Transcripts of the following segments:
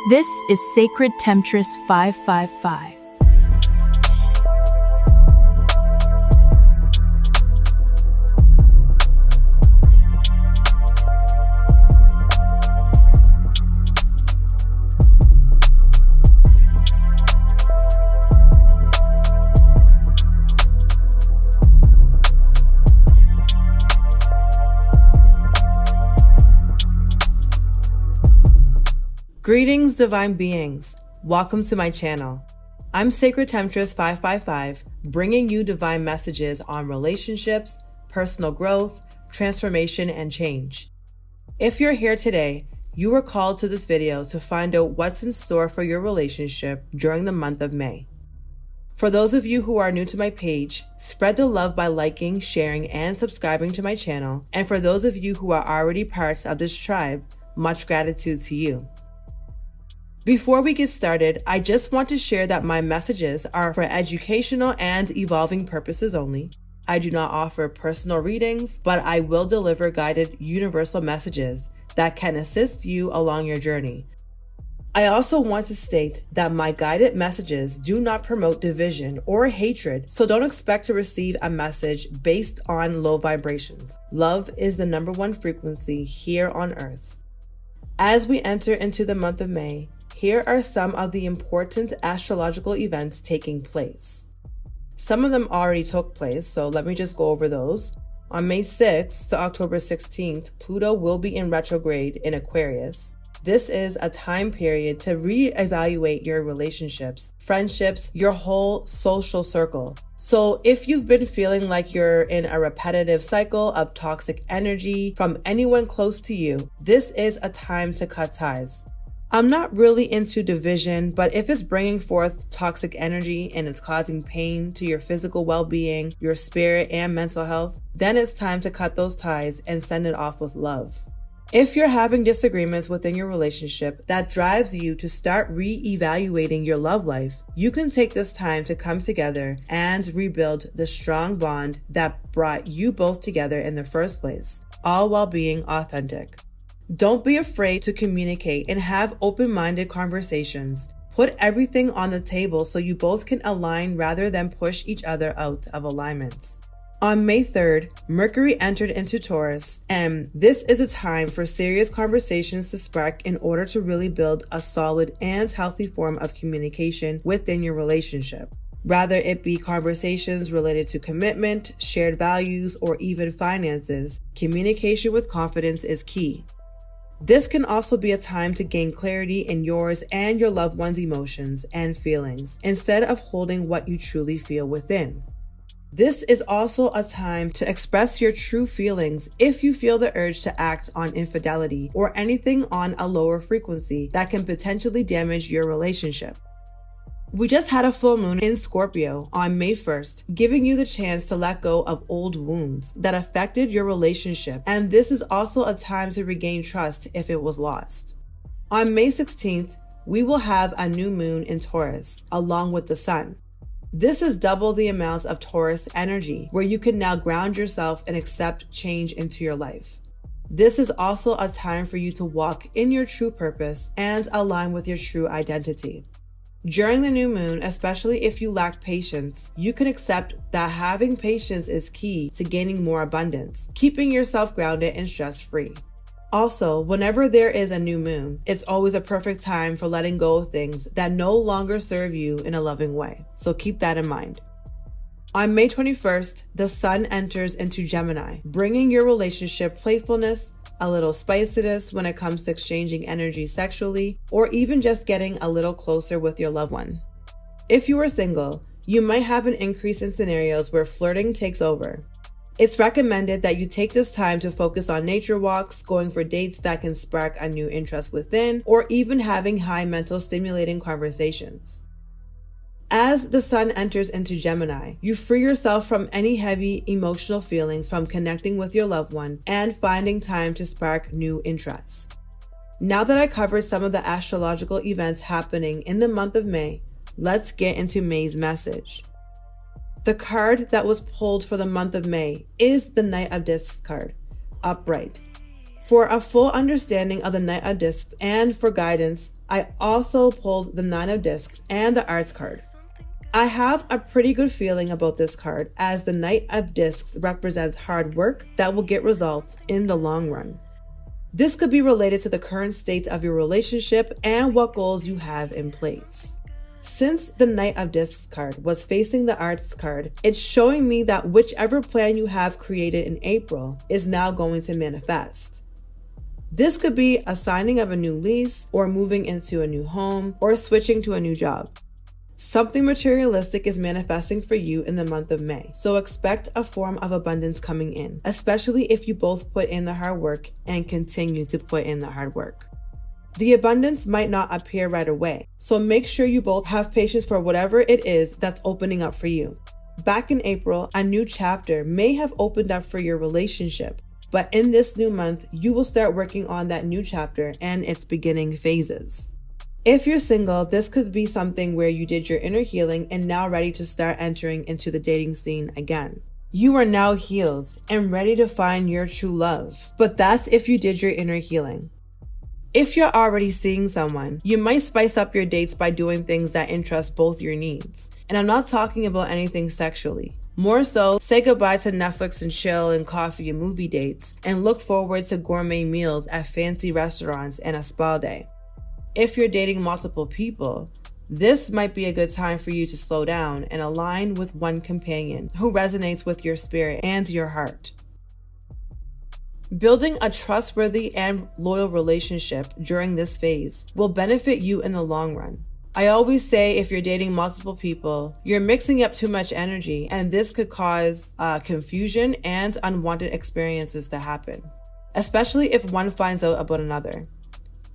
This is Sacred Temptress 555. Greetings, divine beings. Welcome to my channel. I'm Sacred Temptress 555, bringing you divine messages on relationships, personal growth, transformation, and change. If you're here today, you were called to this video to find out what's in store for your relationship during the month of May. For those of you who are new to my page, spread the love by liking, sharing, and subscribing to my channel. And for those of you who are already parts of this tribe, much gratitude to you. Before we get started, I just want to share that my messages are for educational and evolving purposes only. I do not offer personal readings, but I will deliver guided universal messages that can assist you along your journey. I also want to state that my guided messages do not promote division or hatred, so don't expect to receive a message based on low vibrations. Love is the number one frequency here on Earth. As we enter into the month of May, here are some of the important astrological events taking place. Some of them already took place, so let me just go over those. On May 6th to October 16th, Pluto will be in retrograde in Aquarius. This is a time period to reevaluate your relationships, friendships, your whole social circle. So if you've been feeling like you're in a repetitive cycle of toxic energy from anyone close to you, this is a time to cut ties. I'm not really into division, but if it's bringing forth toxic energy and it's causing pain to your physical well-being, your spirit, and mental health, then it's time to cut those ties and send it off with love. If you're having disagreements within your relationship that drives you to start re-evaluating your love life, you can take this time to come together and rebuild the strong bond that brought you both together in the first place, all while being authentic. Don't be afraid to communicate and have open-minded conversations. Put everything on the table so you both can align rather than push each other out of alignment. On May 3rd, Mercury entered into Taurus, and this is a time for serious conversations to spark in order to really build a solid and healthy form of communication within your relationship. Rather it be conversations related to commitment, shared values, or even finances, communication with confidence is key. This can also be a time to gain clarity in yours and your loved one's emotions and feelings, instead of holding what you truly feel within. This is also a time to express your true feelings if you feel the urge to act on infidelity or anything on a lower frequency that can potentially damage your relationship. We just had a full moon in Scorpio on May 1st, giving you the chance to let go of old wounds that affected your relationship, and this is also a time to regain trust if it was lost. On May 16th, we will have a new moon in Taurus, along with the sun. This is double the amount of Taurus energy, where you can now ground yourself and accept change into your life. This is also a time for you to walk in your true purpose and align with your true identity. During the new moon, especially if you lack patience, you can accept that having patience is key to gaining more abundance, keeping yourself grounded and stress-free. Also, whenever there is a new moon, it's always a perfect time for letting go of things that no longer serve you in a loving way. So keep that in mind. On May 21st, the sun enters into Gemini, bringing your relationship playfulness, a little spiciness when it comes to exchanging energy sexually, or even just getting a little closer with your loved one. If you are single, you might have an increase in scenarios where flirting takes over. It's recommended that you take this time to focus on nature walks, going for dates that can spark a new interest within, or even having high mental stimulating conversations. As the sun enters into Gemini, you free yourself from any heavy emotional feelings from connecting with your loved one and finding time to spark new interests. Now that I covered some of the astrological events happening in the month of May, let's get into May's message. The card that was pulled for the month of May is the Knight of Discs card, upright. For a full understanding of the Knight of Discs and for guidance, I also pulled the Nine of Discs and the Arts card. I have a pretty good feeling about this card, as the Knight of Discs represents hard work that will get results in the long run. This could be related to the current state of your relationship and what goals you have in place. Since the Knight of Discs card was facing the Arts card, it's showing me that whichever plan you have created in April is now going to manifest. This could be a signing of a new lease, or moving into a new home, or switching to a new job. Something materialistic is manifesting for you in the month of May, so expect a form of abundance coming in, especially if you both put in the hard work and continue to put in the hard work. The abundance might not appear right away, so make sure you both have patience for whatever it is that's opening up for you. Back in April, a new chapter may have opened up for your relationship, but in this new month, you will start working on that new chapter and its beginning phases. If you're single, this could be something where you did your inner healing and now ready to start entering into the dating scene again. You are now healed and ready to find your true love, but that's if you did your inner healing. If you're already seeing someone, you might spice up your dates by doing things that interest both your needs. And I'm not talking about anything sexually. More so, say goodbye to Netflix and chill and coffee and movie dates, and look forward to gourmet meals at fancy restaurants and a spa day. If you're dating multiple people, this might be a good time for you to slow down and align with one companion who resonates with your spirit and your heart. Building a trustworthy and loyal relationship during this phase will benefit you in the long run. I always say if you're dating multiple people, you're mixing up too much energy, and this could cause confusion and unwanted experiences to happen, especially if one finds out about another.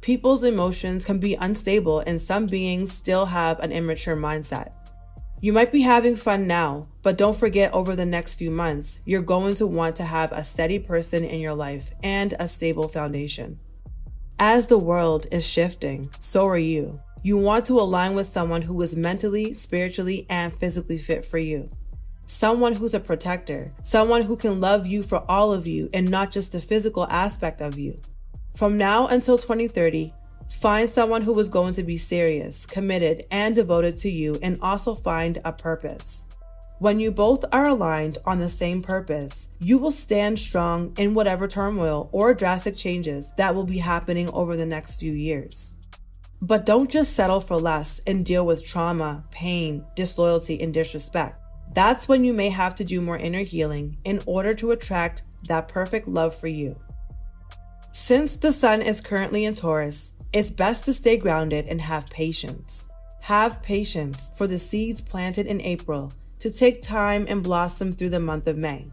People's emotions can be unstable, and some beings still have an immature mindset. You might be having fun now, but don't forget over the next few months, you're going to want to have a steady person in your life and a stable foundation. As the world is shifting, so are you. You want to align with someone who is mentally, spiritually, and physically fit for you. Someone who's a protector, someone who can love you for all of you and not just the physical aspect of you. From now until 2030, find someone who is going to be serious, committed, and devoted to you, and also find a purpose. When you both are aligned on the same purpose, you will stand strong in whatever turmoil or drastic changes that will be happening over the next few years. But don't just settle for less and deal with trauma, pain, disloyalty, and disrespect. That's when you may have to do more inner healing in order to attract that perfect love for you. Since the sun is currently in Taurus, it's best to stay grounded and have patience. Have patience for the seeds planted in April to take time and blossom through the month of May.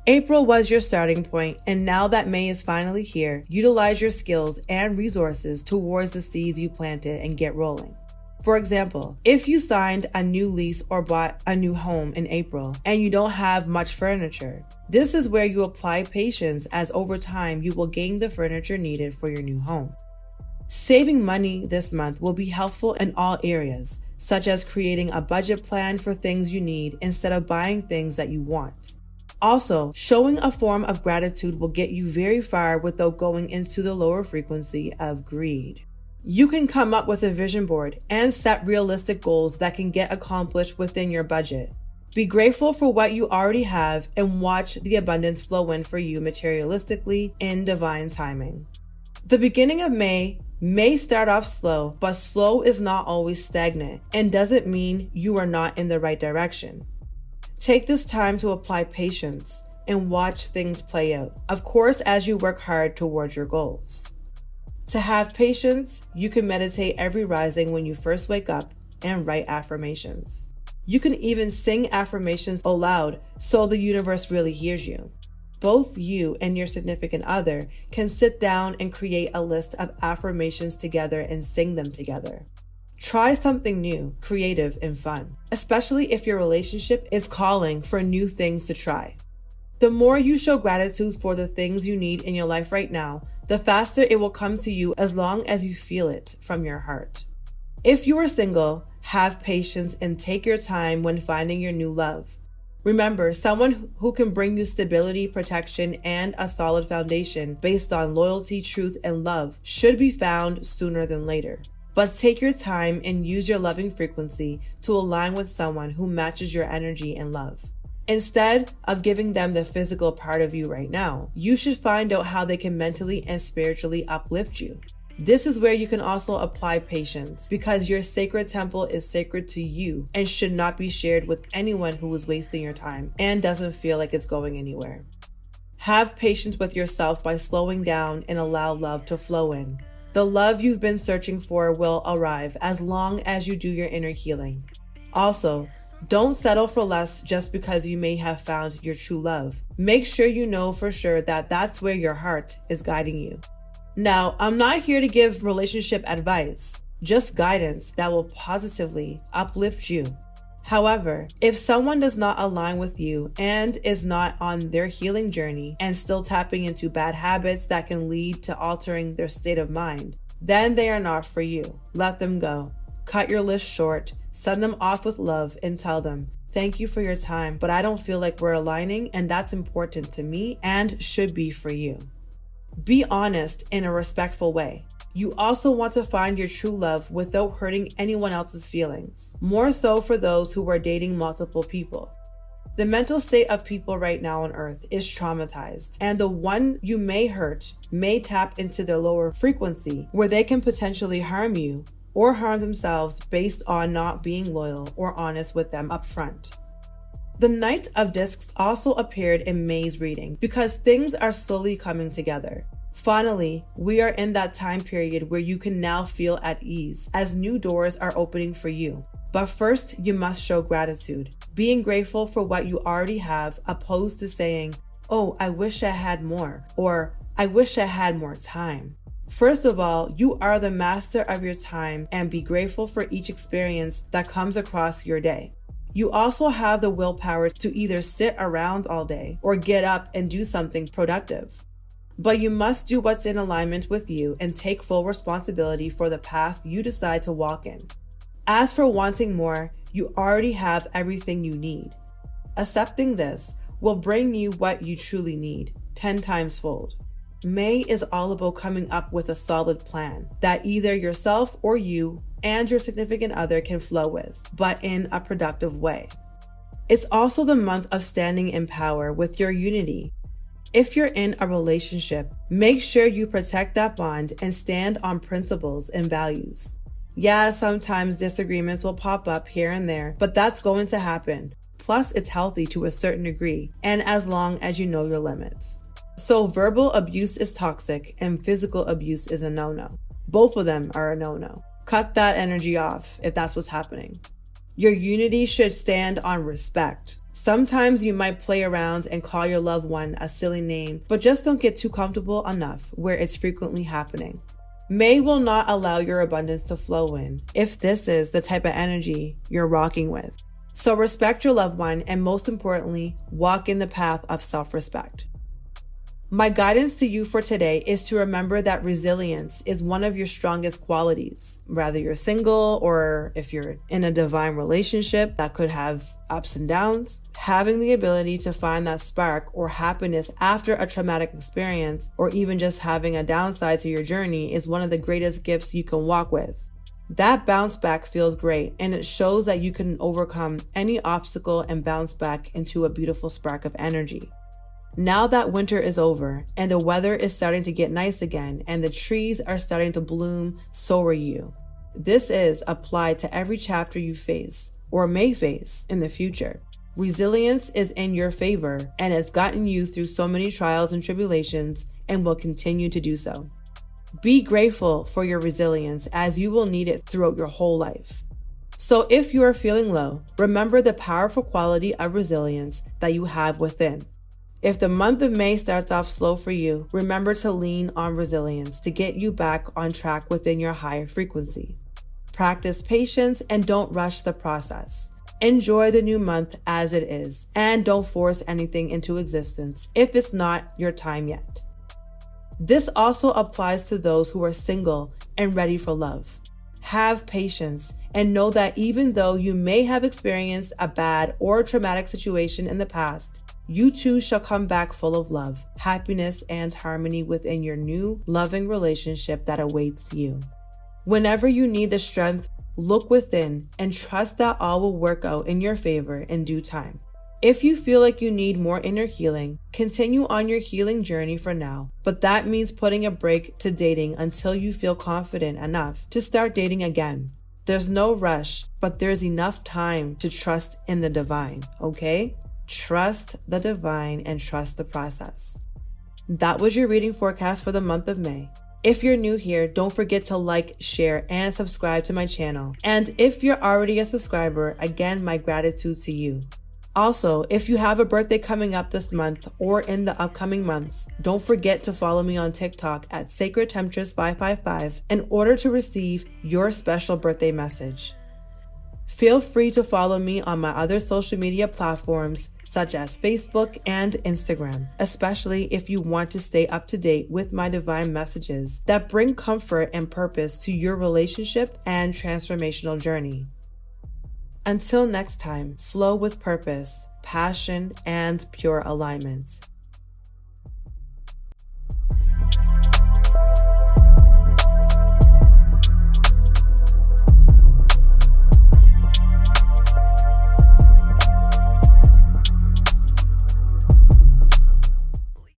April was your starting point, and now that May is finally here, utilize your skills and resources towards the seeds you planted and get rolling. For example, if you signed a new lease or bought a new home in April and you don't have much furniture, this is where you apply patience, as over time you will gain the furniture needed for your new home. Saving money this month will be helpful in all areas, such as creating a budget plan for things you need instead of buying things that you want. Also, showing a form of gratitude will get you very far without going into the lower frequency of greed. You can come up with a vision board and set realistic goals that can get accomplished within your budget. Be grateful for what you already have and watch the abundance flow in for you materialistically in divine timing. The beginning of May start off slow, but slow is not always stagnant and doesn't mean you are not in the right direction. Take this time to apply patience and watch things play out, of course, as you work hard towards your goals. To have patience, you can meditate every rising when you first wake up and write affirmations. You can even sing affirmations aloud so the universe really hears you. Both you and your significant other can sit down and create a list of affirmations together and sing them together. Try something new, creative, and fun, especially if your relationship is calling for new things to try. The more you show gratitude for the things you need in your life right now, the faster it will come to you, as long as you feel it from your heart. If you are single, have patience and take your time when finding your new love. Remember, someone who can bring you stability, protection, and a solid foundation based on loyalty, truth, and love should be found sooner than later. But take your time and use your loving frequency to align with someone who matches your energy and love. Instead of giving them the physical part of you right now, you should find out how they can mentally and spiritually uplift you. This is where you can also apply patience, because your sacred temple is sacred to you and should not be shared with anyone who is wasting your time and doesn't feel like it's going anywhere. Have patience with yourself by slowing down and allow love to flow in. The love you've been searching for will arrive as long as you do your inner healing. Also, don't settle for less just because you may have found your true love. Make sure you know for sure that that's where your heart is guiding you. Now, I'm not here to give relationship advice, just guidance that will positively uplift you. However, if someone does not align with you and is not on their healing journey and still tapping into bad habits that can lead to altering their state of mind, then they are not for you. Let them go. Cut your list short, send them off with love, and tell them, "Thank you for your time, but I don't feel like we're aligning, and that's important to me and should be for you." Be honest in a respectful way. You also want to find your true love without hurting anyone else's feelings, more so for those who are dating multiple people. The mental state of people right now on earth is traumatized, and the one you may hurt may tap into their lower frequency where they can potentially harm you or harm themselves based on not being loyal or honest with them up front. The Knight of Discs also appeared in May's reading because things are slowly coming together. Finally, we are in that time period where you can now feel at ease as new doors are opening for you. But first, you must show gratitude, being grateful for what you already have, opposed to saying, "Oh, I wish I had more," or "I wish I had more time." First of all, you are the master of your time, and be grateful for each experience that comes across your day. You also have the willpower to either sit around all day or get up and do something productive. But you must do what's in alignment with you and take full responsibility for the path you decide to walk in. As for wanting more, you already have everything you need. Accepting this will bring you what you truly need, 10 times fold. May is all about coming up with a solid plan that either yourself or you and your significant other can flow with, but in a productive way. It's also the month of standing in power with your unity. If you're in a relationship, make sure you protect that bond and stand on principles and values. Yeah, sometimes disagreements will pop up here and there, but that's going to happen. Plus, it's healthy to a certain degree, and as long as you know your limits. So verbal abuse is toxic and physical abuse is a no-no. Both of them are a no-no. Cut that energy off if that's what's happening. Your unity should stand on respect. Sometimes you might play around and call your loved one a silly name, but just don't get too comfortable enough where it's frequently happening. May will not allow your abundance to flow in if this is the type of energy you're rocking with. So respect your loved one and, most importantly, walk in the path of self-respect. My guidance to you for today is to remember that resilience is one of your strongest qualities. Whether you're single or if you're in a divine relationship that could have ups and downs, having the ability to find that spark or happiness after a traumatic experience, or even just having a downside to your journey, is one of the greatest gifts you can walk with. That bounce back feels great, and it shows that you can overcome any obstacle and bounce back into a beautiful spark of energy. Now that winter is over and the weather is starting to get nice again and the trees are starting to bloom, so are you. This is applied to every chapter you face or may face in the future. Resilience is in your favor and has gotten you through so many trials and tribulations and will continue to do so. Be grateful for your resilience, as you will need it throughout your whole life. So if you are feeling low, remember the powerful quality of resilience that you have within. If the month of May starts off slow for you, remember to lean on resilience to get you back on track within your higher frequency. Practice patience and don't rush the process. Enjoy the new month as it is, and don't force anything into existence if it's not your time yet. This also applies to those who are single and ready for love. Have patience and know that even though you may have experienced a bad or traumatic situation in the past, you too shall come back full of love, happiness, and harmony within your new loving relationship that awaits you. Whenever you need the strength, look within and trust that all will work out in your favor in due time. If you feel like you need more inner healing, continue on your healing journey for now, but that means putting a break to dating until you feel confident enough to start dating again. There's no rush, but there's enough time to trust in the divine, okay? Trust the divine and trust the process. That was your reading forecast for the month of May. If you're new here, don't forget to like, share, and subscribe to my channel. And if you're already a subscriber, again, my gratitude to you. Also, if you have a birthday coming up this month or in the upcoming months, don't forget to follow me on TikTok at sacredtemptress555 in order to receive your special birthday message. Feel free to follow me on my other social media platforms such as Facebook and Instagram, especially if you want to stay up to date with my divine messages that bring comfort and purpose to your relationship and transformational journey. Until next time, flow with purpose, passion, and pure alignment.